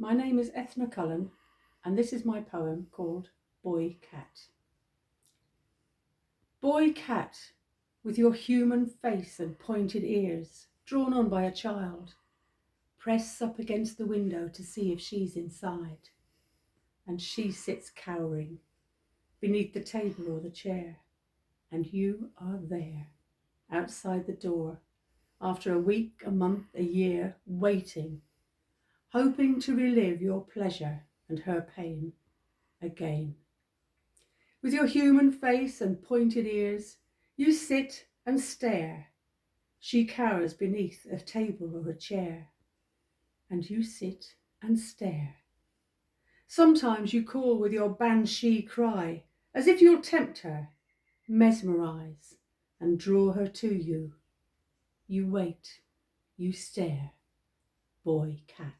My name is Eithne Cullen, and this is my poem called Boy Cat. Boy cat, with your human face and pointed ears, drawn on by a child, press up against the window to see if she's inside. And she sits cowering beneath the table or the chair, and you are there, outside the door, after a week, a month, a year, waiting, hoping to relive your pleasure and her pain again. With your human face and pointed ears, you sit and stare. She cowers beneath a table or a chair, and you sit and stare. Sometimes you call with your banshee cry, as if you'll tempt her, mesmerize, and draw her to you. You wait, you stare, boy cat.